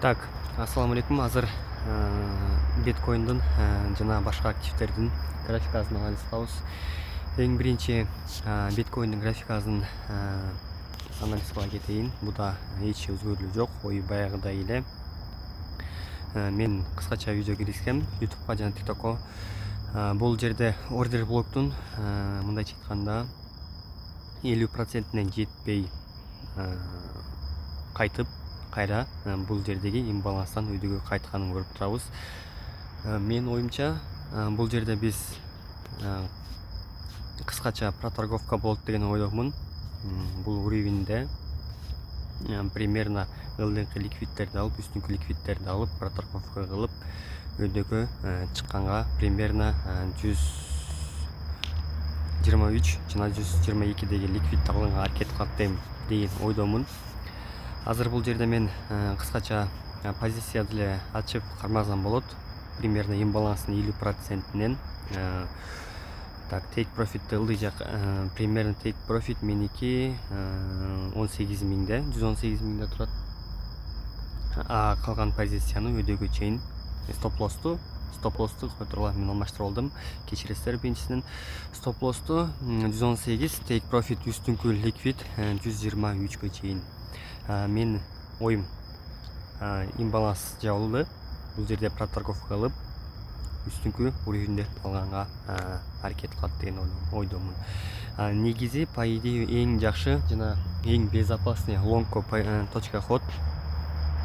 Так, ассаламу алейкум. Азыр биткоиндун жана башка активдердин графикасын анализдебиз. Эң биринчи биткоиндун графикасын анализ кыла кетейин. Буда эч өзгөрүүлүк жок, ою баягыдай эле. Мен кыскача видео киргизгем YouTube'га жана TikTok'ко. Бул жерде ордер блоктун мындайча айтканда 50%-не жетпей кайтып кайра бул жердеги имбаланстан өйдөгө кайтканын көрүп турабыз. Мен оюмча бул жерде биз кыскача проторговка болот деген ойдомун. Бул уровеньде примерно ылдыңкы ликвидтерди алып, үстүнкү ликвидтерди алып, проторговка кылып, өйдөгө чыкканга примерно 123 жана 122деги ликвид алганга аракет кылат деген ойдомун. Азыр бул жерде мен кыскача позиция деле ачып кармасам болот. Примерно имбаланстын 50%-нен. Так, take profit ылдый жак примерно take profit меники 18000де, 118.000де турат. Калган позицияны өйдөгө чейин стоп-лосту которого мен алмаштырып алдым. Кечиресиздер, биринчисинен стоп-лосту 118, take profit үстүнкү ликвид 123гө чейин. Мен оюм имбаланс жабылды. Бул жерде проторговка кылып, үстүнкү уровеньде алганга аракет кылат деген ойдомун. Негизи по идее эң жакшы жана эң безопасный longco.hot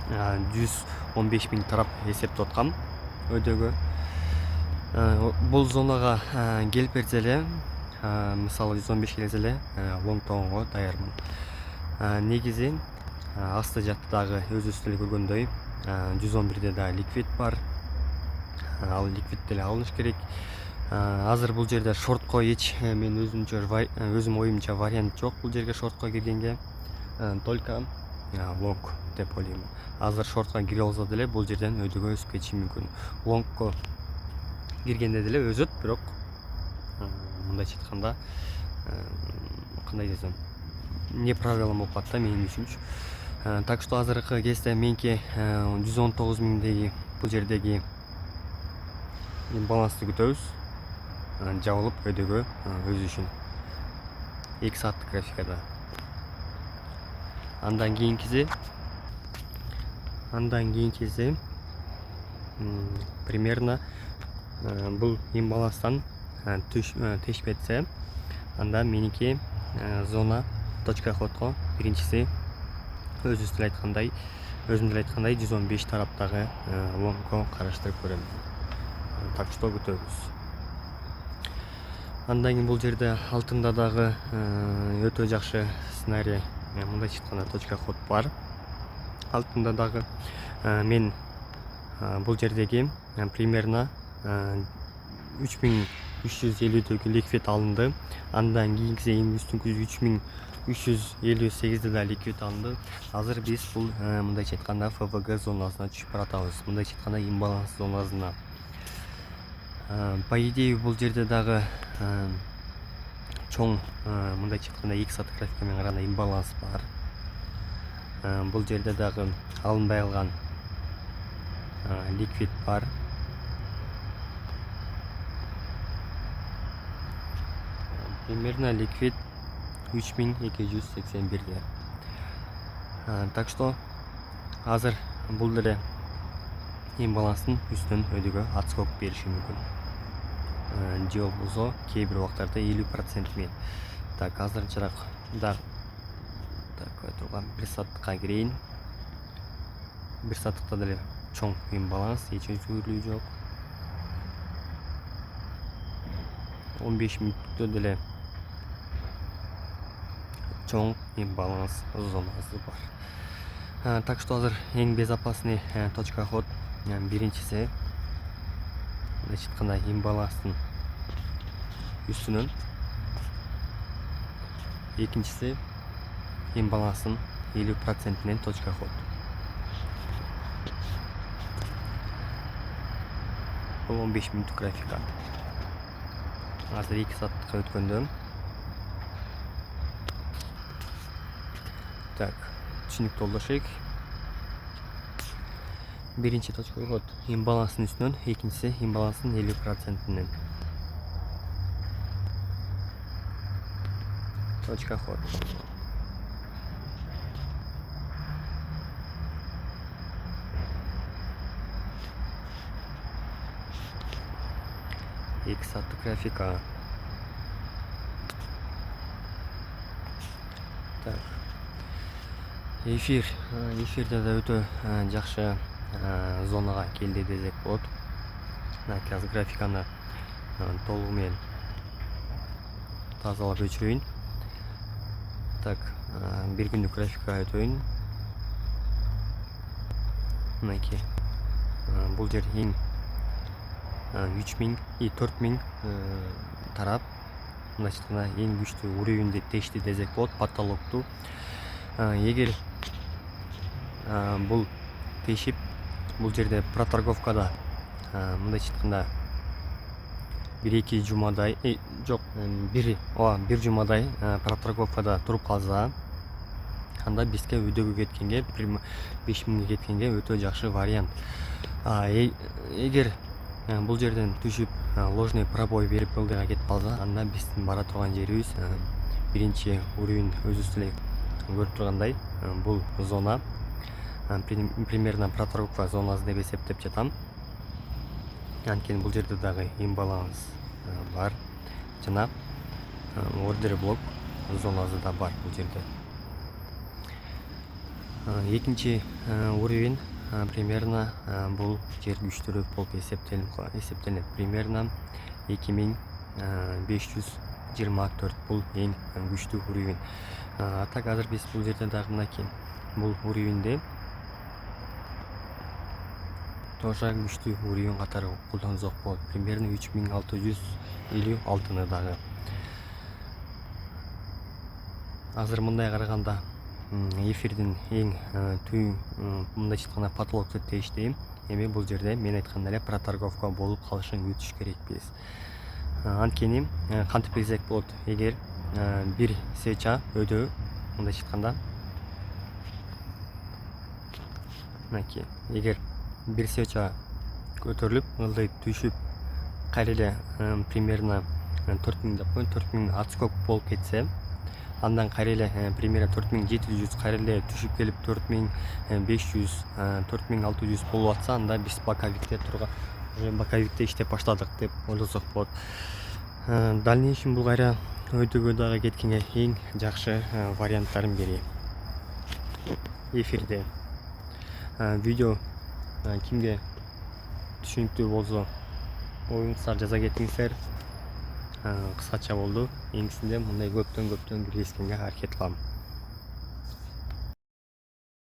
115.000 тарап эсептеп аткам өйдөгө. Бул зонага келип берсе эле, мисалы 115 келсе эле лонг тоонго даярмын. Негизи асты жатты дагы өзүбүз деле көргөндөй 111де да ликвид бар. Ал ликвид деле алыныш керек. Азыр бул жерде шортко эч мен өзүм оюмча вариант жок бул жерге шортко киргенге. Только лонг деп ойлойм. Азыр шортко кире алса деле бул жерден өйдөгө өсүп кетиши мүмкүн. Лонгко киргенде деле өзөт, бирок мындайча айтканда кандай десем, неправильно болуп калат да менин үчүнчү. Так что азыркы кезде меники 119.000деги бул жердеги балансты күтөбүз. Жабылып өйдөгө өзүшүн 2 сааттык графикада. Андан кийинкиси примерно бул имбаланстан тешпетсе, анда меники zona.hot'ко биринчиси өзүм деле айткандай 115 тараптагы лонгко караштырып көрөм. Так что күтөбүз. Андан кийин бул жерде алтында дагы өтө жакшы сценарий мындайча айтканда .hot бар. Алтында дагы мен бул жердеги примерно 3350деги ликвид алынды. Андан кийинкиси эң үстүнкү 3358де да ликвид алынды. Азыр биз бул мындайча айтканда FVG зонасына түшүп баратабыз. Мындайча айтканда имбаланс зонасына. По идее бул жерде дагы чоң мындайча айтканда 2 саат графика менен караганда имбаланс бар. Бул жерде дагы алынбай калган ликвид бар. Примерно ликвид 3281де. Так что азыр бул деле имбаланстын үстүнөн өйдөгө отскок бериши мүмкүн. Же болбосо кээ бир убактарда 50% менен. Так, азырчыраак да турган 1 сааттыкка кирейин. 1 сааттыкта деле чоң имбаланс, эч өзгөрүүлүк жок. 15 мүнөттө деле чоң имбаланс зонасы бар. Так что азыр эң безопасный .hot биринчиси мындайча айтканда имбаланстын үстүнөн, экинчиси имбаланстын 50%-нен .hot. Бул 15 мүнөттүк графика. Азыр 2 сааттыкка өткөндө. Так, түшүнүктүү болушу керек. Birinchi точка вот имбаланстын үстүнөн, экинчиси имбаланстын 50%-нен. Точка ход. Екі саттык графика. Так. Эфирде да өтө жакшы зонага келди десек болот. Азыр графиканы толугу менен тазалап өчүрөйүн. Так, бир күндүк графикага өтөйүн. Мынакей. Бул жер эң 3000 и 4000 тарап. Мындайча айтканда эң күчтүү уровеньди тешти десек болот, потолокту. Эгер бул тешип, бул жерде проторговкада мындайча айтканда 1-2 жумадай, жок, бир жумадай проторговкада туруп калса, анда бизге өйдөгө кеткенге, 5000 кеткенге өтө жакшы вариант. Эгер бул жерден түшүп ложный пробой берип ылдыйга кетип калса, анда биздин бара турган жерибиз биринчи уровень өзүбүз эле көрүп тургандай, бул зона примерно проторговка зонасы деп эсептеп жатам. Анткени бул жерде дагы имбаланс бар жана ордер блок зонасы да бар бул жерде. Экинчи уровень примерно бул жер күчтүүрөөк болуп эсептелет. Примерно 2524 бул эң күчтүү уровень. Так, азыр биз бул жерде дагы мынакей бул уровеньде тоже күчтүү уровень катары колдонсок болот. Примерно 3656-ны дагы. Азыр мындай караганда эфирдин эң түү мындайча айтканда потолокту тештейм. Эми бул жерде мен айткандай эле проторговка болуп калышын күтүш керекпиз. Анткени кантип билсек болот, эгер бир свеча өйдө, мындайча айтканда мынакей, эгер бир свеча көтөрүлүп, ылдый түшүп, кайра эле примерно 4000 деп коеюн, 4000 отскок болуп кетсе, андан кайра эле примерно 4700 кайра эле түшүп келип 4500, 4600 болуп атса, анда биз боковикте иштеп баштадык деп ойлосок болот. Дальнейшем бул кайра өйдөгө дагы кеткенге эң жакшы варианттардын бири. Эфирде видео кимге түшүнүктүү болсо, оюңуздар жаза кетиңиздер. Кыскача болду. Эңисинде мындай көптөн бирлешкенге аракет кылам.